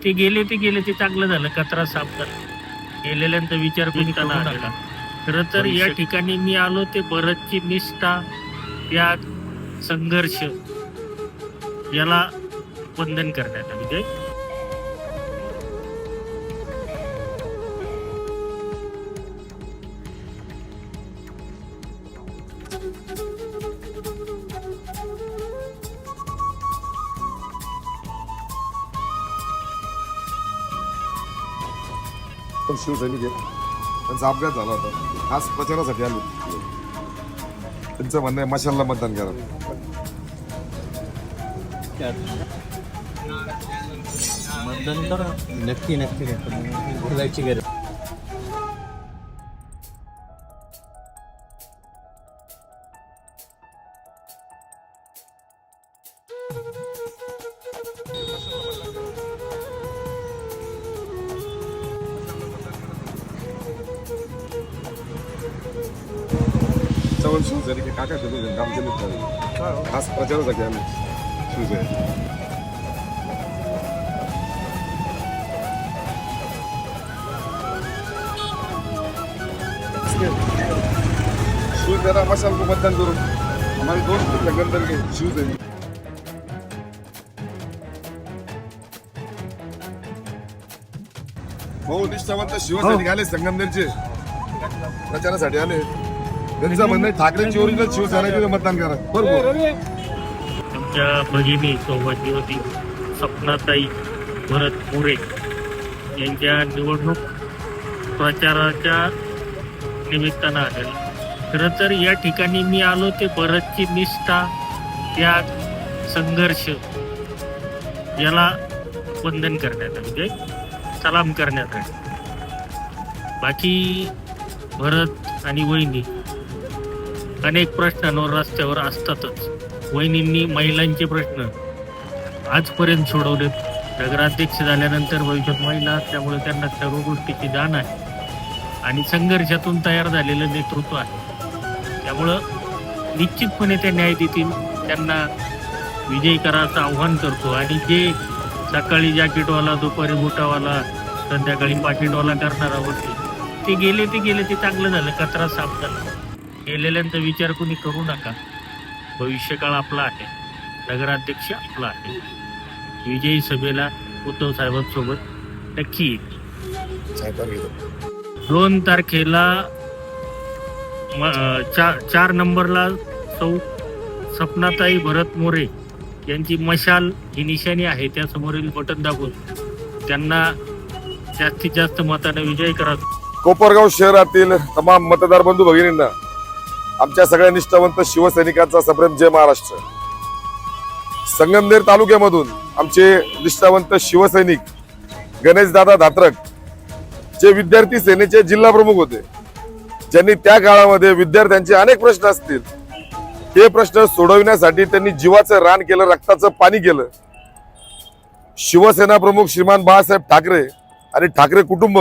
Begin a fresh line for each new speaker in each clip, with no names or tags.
ते गेले ते चांगलं झालं, कचरा साफ झाला. गेलेल्यांचा विचार कोणी करू नका. खरं तर या ठिकाणी मी आलो ते भरतची निष्ठा, त्याग, संघर्ष याला वंदन करण्यात आले.
पण शिवसैनिक आहे, त्यांचा अपघात झाला होता, आज प्रचारासाठी आले. त्यांचं म्हणणं आहे मशालला मतदान करा.
मतदान करा, नक्की जायची गरज.
चव्हाण शिवसैनिक काका तुम्ही आमचे मित्र आज प्रचारासाठी आले. शिवसैनिक शिवसेना मशाल को मतदान करून हमारे दोस्त संगंदर के शिवसैनिक भाऊ निष्ठावंत शिवसैनिक आले, संगमनेरचे प्रचारासाठी आले. त्यांचं म्हणणं आहे ठाकरेंची ओरिजिनल शिवसेना तिथे मतदान करा. बरोबर.
आमच्या भगिनी सौभाग्यवती सपनाताई भरत मोरे यांच्या निवडणूक प्रचाराच्या निमित्तानं आलेलं. खरं तर या ठिकाणी मी आलो ते भरतची निष्ठा, त्याग, संघर्ष याला वंदन करण्यात आले, सलाम करण्यात आले. बाकी भरत आणि वहिनी अनेक प्रश्नांवर रस्त्यावर असतातच. वहिनींनी महिलांचे प्रश्न आजपर्यंत सोडवलेत. नगराध्यक्ष झाल्यानंतर भविष्यात महिला असल्यामुळे त्यांना सर्व गोष्टीची जाण आहे आणि संघर्षातून तयार झालेलं नेतृत्व आहे. त्यामुळं निश्चितपणे ते न्याय देतील. त्यांना विजयी करायचं आव्हान करतो. आणि जे सकाळी जॅकेटवाला, दुपारी बुटावाला, संध्याकाळी पाकिटवाला करणारा होते, ते गेले ते चांगलं झालं, कचरा साफ झाला. गेलेल्यांचा विचार कोणी करू नका. भविष्यकाळ आपला आहे, नगराध्यक्ष आपला आहे. विजयी सभेला उद्धव साहेबांसोबत नक्की येईल. 2 तारखेला 4 नंबरला सपनाताई भरत मोरे यांची मशाल ही निशाणी आहे. त्यासमोरील बटन दाबून त्यांना जास्तीत जास्त मताने विजयी करा.
कोपरगाव शहरातील तमाम मतदार बंधू भगिनींना आमच्या सगळ्या निष्ठावंत शिवसैनिकांचा सप्रेम जय महाराष्ट्र. संगमनेर तालुक्यामधून आमचे निष्ठावंत शिवसैनिक गणेशदादा धात्रक जे विद्यार्थी सेनेचे जिल्हा प्रमुख होते, ज्यांनी त्या काळामध्ये विद्यार्थ्यांचे अनेक प्रश्न असतील, हे प्रश्न सोडविण्यासाठी त्यांनी जीवाचं रान केलं, रक्ताचं पाणी केलं. शिवसेना प्रमुख श्रीमान बाळासाहेब ठाकरे आणि ठाकरे कुटुंब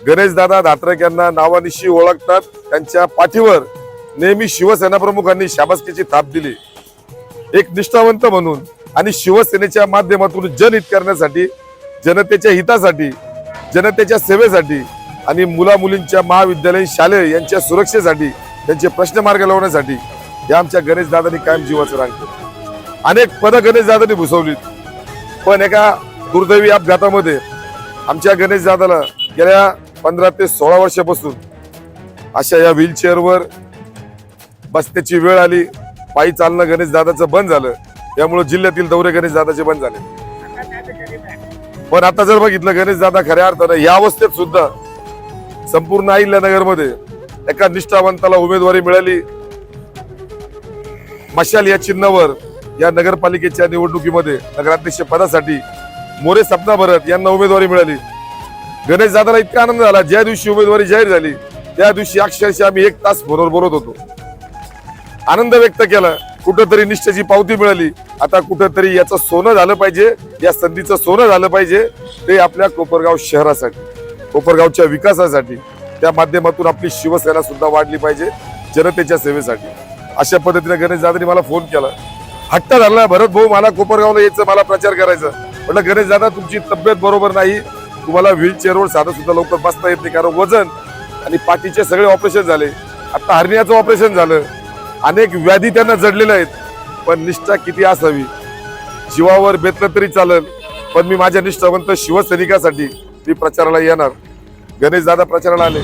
गणेशदादा धात्रक यांना नावानिशी ओळखतात. त्यांच्या पाठीवर नेहमी शिवसेना प्रमुखांनी शाबासकीची थाप दिली. एक निष्ठावंत म्हणून आणि शिवसेनेच्या माध्यमातून जनहित करण्यासाठी, जनतेच्या हितासाठी, जनतेच्या सेवेसाठी आणि मुला मुलींच्या महाविद्यालयीन शालेय यांच्या सुरक्षेसाठी, त्यांचे प्रश्न मार्ग लावण्यासाठी या आमच्या गणेशदादांनी कायम जीवाचं रान केलं. अनेक पदं गणेशदादांनी भूषवलीत. पण एका दुर्दैवी अपघातामध्ये आमच्या गणेशदादाला गेल्या 15 ते 16 वर्षापासून अशा या व्हीलचेअरवर बसण्याची वेळ आली. पायी चालणं गणेशदादाचं बंद झालं. यामुळे जिल्ह्यातील दौरे गणेशदादाचे बंद झाले. पण आता जर बघितलं, गणेशदादा खऱ्या अर्थानं या अवस्थेत सुद्धा संपूर्ण अहिल्यानगरमध्ये एका निष्ठावंताला उमेदवारी मिळाली. मशाल या चिन्हावर या नगरपालिकेच्या निवडणुकीमध्ये नगराध्यक्ष पदासाठी मोरे सपना भरत यांना उमेदवारी मिळाली. गणेशदादाला इतका आनंद झाला. ज्या दिवशी उमेदवारी जाहीर झाली त्या दिवशी अक्षरशः आम्ही 1 तास फोनवर बोलत होतो, आनंद व्यक्त केला. कुठंतरी निष्ठेची पावती मिळाली. आता कुठंतरी याचं सोनं झालं पाहिजे, या संधीचं सोनं झालं पाहिजे. ते आपल्या कोपरगाव शहरासाठी, कोपरगावच्या विकासासाठी, त्या माध्यमातून आपली शिवसेना सुद्धा वाढली पाहिजे जनतेच्या सेवेसाठी. अशा पद्धतीने गणेशदादांनी मला फोन केला. हट्ट धरला, भरत भाऊ मला कोपरगावला यायचं, मला प्रचार करायचा. म्हटलं गणेश दादा तुमची तब्येत बरोबर नाही, तुम्हाला व्हीलचेअरवर साधं सुद्धा लवकर बसता येत नाही, कारण वजन आणि पाठीचे सगळे ऑपरेशन झाले, आता हर्नियाचं ऑपरेशन झालं, अनेक व्याधी त्यांना जडलेल्या आहेत. पण निष्ठा किती असावी, जीवावर बेतलं तरी चालेल, पण मी माझ्या निष्ठावंत शिवसैनिकासाठी मी प्रचाराला येणार. गणेश दादा प्रचाराला आले.